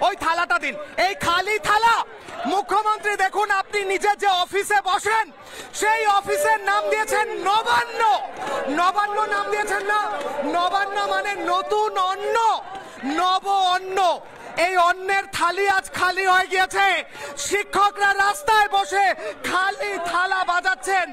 ওই থালাটা দিন, এই খালি থালা। মুখ্যমন্ত্রী দেখুন, আপনি নিজে যে অফিসে বসেন সেই অফিসের নাম দিয়েছেন নবান্ন। নবান্ন নাম দিয়েছেন না? নবান্ন মানে নতুন অন্ন, নব অন্ন। এই অন্নের থালি আজ খালি হয়ে গিয়েছে। শিক্ষকরা রাস্তায় বসে খালি থালা বাজাচ্ছেন।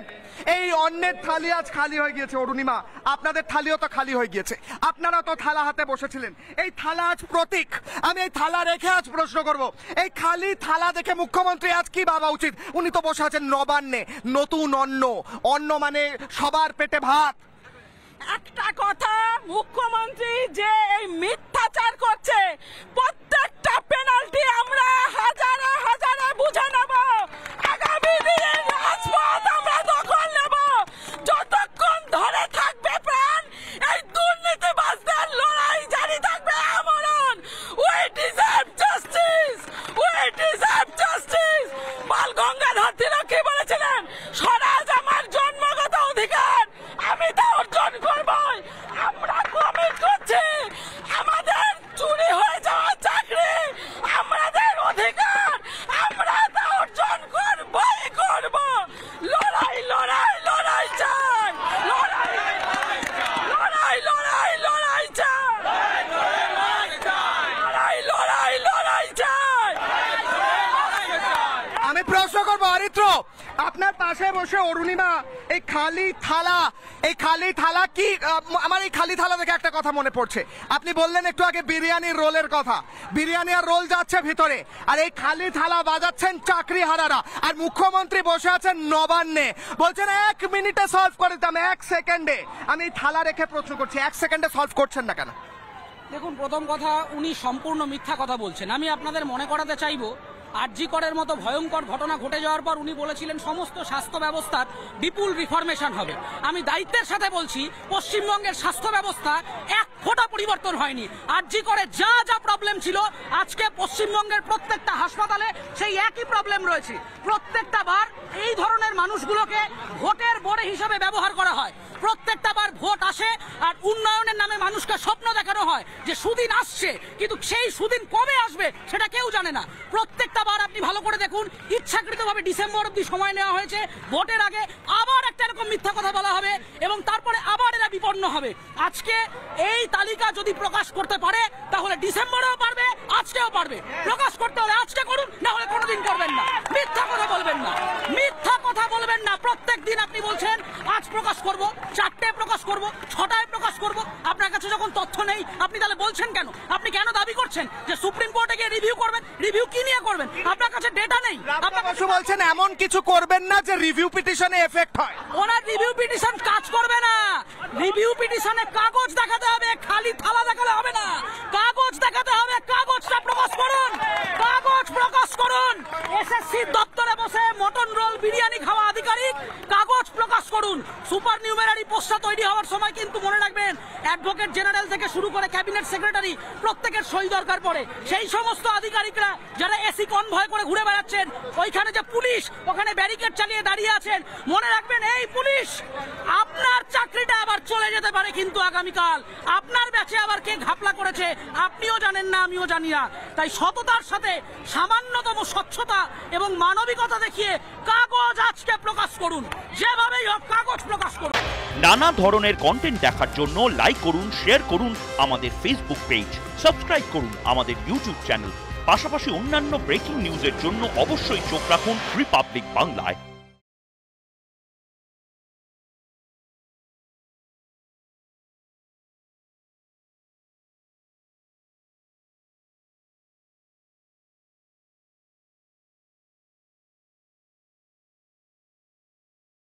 এই অন্নের থালি আজ খালি হয়ে গিয়েছে। অরুণিমা, আপনাদের থালিও তো খালি হয়ে গিয়েছে, আপনারা তো থালা হাতে বসেছিলেন। এই থালা আজ প্রতীক। আমি এই থালা রেখে আজ প্রশ্ন করব, এই খালি থালা দেখে মুখ্যমন্ত্রী আজ কি ভাবা উচিত? উনি তো বসে আছেন নবান্নে, নতুন অন্ন। অন্ন মানে সবার পেটে ভাত। একটা কথা, মুখ্যমন্ত্রী যে এই মিথ্যাচার করছে, প্রত্যেকটা পেনাল্টি আমরা হাজারে হাজারে বুঝে নেব। আগামী দিনে রাজপথ আমরা দখল নেব। যতক্ষণ ধরে থাকবে প্রাণ, এই দুর্নীতিবাজদের লড়াই জারি থাকবে আমরণ। We deserve justice, we deserve justice. Bal Gangadhar Tilak কি বলেছিলেন? স্বরাজ আমার জন্মগত অধিকার, আমি তা অর্জন করবই। আমরা কমিট করছি, আমাদের চুরি হয়ে যাওয়া চাকরি আমাদের অধিকার, আমরা তা অর্জন করবই করব। লড়াই লড়াই লড়াই চাই, লড়াই লড়াই লড়াই লড়াই চাই, লড়াই লড়াই লড়াই চাই। আমি প্রশ্ন করবো অরিত্র, আপনার পাশে বসে অরুণিমা, এই খালি থালা, এই খালি থালা কি? আমার এই খালি থালা দেখে একটা কথা মনে পড়ছে। আপনি বললেন একটু আগে বিরিয়ানির রোলের কথা, বিরিয়ানি আর রোল যাচ্ছে ভিতরে, আর এই খালি থালা বাজাচ্ছেন চাকরি হারারা। আর মুখ্যমন্ত্রী বসে আছেন নবান্নে, বলছেন 1 মিনিটে সলভ করে দিতাম, 1 সেকেন্ডে। আমি এই থালা রেখে প্রশ্ন করছি, 1 সেকেন্ডে সলভ করছেন না কেন? দেখুন, প্রথম কথা, উনি সম্পূর্ণ মিথ্যা কথা বলছেন। আমি আপনাদের মনে করাতে চাইবো, আরজি করের মতো ভয়ঙ্কর ঘটনা ঘটে যাওয়ার পর উনি বলেছিলেন সমস্ত স্বাস্থ্য ব্যবস্থার বিপুল রিফরমেশন হবে। আমি দায়িত্বের সাথে বলছি, পশ্চিমবঙ্গের স্বাস্থ্য ব্যবস্থা এক ফোঁটা পরিবর্তন হয়নি। আরজি করে যা যা প্রবলেম ছিল, আজকে পশ্চিমবঙ্গের প্রত্যেকটা হাসপাতালে সেই একই প্রবলেম রয়েছে। প্রত্যেকটা বার এই ধরনের মানুষগুলোকে ভোটের বড়ে হিসাবে ব্যবহার করা হয়। প্রত্যেকটা বার ভোট আসে আর উন্নয়নের নামে মানুষকে স্বপ্ন দেখানো হয় যে সুদিন আসছে, কিন্তু সেই সুদিন কবে আসবে সেটা কেউ জানে না। প্রত্যেকটা বার আপনি ভালো করে দেখুন, ইচ্ছাকৃতভাবে ডিসেম্বর অব্দি সময় নেওয়া হয়েছে। ভোটের আগে আবার একটা এরকম মিথ্যা কথা বলা হবে এবং তারপরে আবার এরা বিপন্ন হবে। আজকে এই তালিকা যদি প্রকাশ করতে পারে, তাহলে ডিসেম্বরেও পারবে, আজকেও পারবে। প্রকাশ করতে হলে আজকে করুন, না হলে কোনোদিন করবেন না। মিথ্যা কথা বলবেন না, মিথ্যা কথা বলবেন না। প্রত্যেক দিন আপনি বলছেন আজ প্রকাশ করব, 4টে প্রকাশ করব, 6টায় প্রকাশ করব। আপনার কাছে যখন তথ্য নেই, আপনি তাহলে বলছেন কেন? আপনি কেন দাবি করছেন যে সুপ্রিম কোর্টে গিয়ে রিভিউ করবেন? রিভিউ কি নিয়ে করবেন? আপনার কাছে ডেটা নেই। আপনারা বলছেন এমন কিছু করবেন না যে রিভিউ পিটিশনে এফেক্ট হয়। ওনার রিভিউ পিটিশন কাজ করবে না। রিভিউ পিটিশনে কাগজ দেখাতে হবে, খালি থালা দেখালে হবে না। কাগজ দেখাতে হবে, কাগজটা প্রকাশ করুন, কাগজ প্রকাশ করুন। এসএসসি দপ্তরে বসে মটন রোল বিরিয়ানি খাওয়া আধিকারিক, কাগজ প্রকাশ করুন। সুপার নিউমেরারি পোস্টটা তৈরি হওয়ার সময় কিন্তু মনে রাখবেন, অ্যাডভোকেট জেনারেল থেকে শুরু করে ক্যাবিনেট সেক্রেটারি প্রত্যেকের সই দরকার পড়ে। সেই সমস্ত আধিকারিকরা যারা এসি কনভয় করে ঘুরে বেড়াচ্ছেন, ওইখানে যে পুলিশ ওখানে ব্যারিকেড চালিয়ে দাঁড়িয়ে আছেন, মনে রাখবেন এই পুলিশ আপনার চাকরিটা আবার চলে যেতে পারে। কিন্তু আগামীকাল আপনার ব্যাচে আবার কে ঘাপলা করেছে আপনিও জানেন না, আমিও জানি না। তাই সততার সাথে সামান্যতম স্বচ্ছতা এবং মানবিকতা দেখিয়ে কাগজ আজকে প্রকাশ করুন, যেভাবেই হোক কাগজ প্রকাশ করুন। নানা ধরনের কন্টেন্ট দেখার জন্য লাইক করুন, শেয়ার করুন আমাদের ফেসবুক পেজ, সাবস্ক্রাইব করুন আমাদের ইউটিউব চ্যানেল। পাশাপাশি অন্যান্য ব্রেকিং নিউজের জন্য অবশ্যই চোখ রাখুন রিপাবলিক বাংলায়।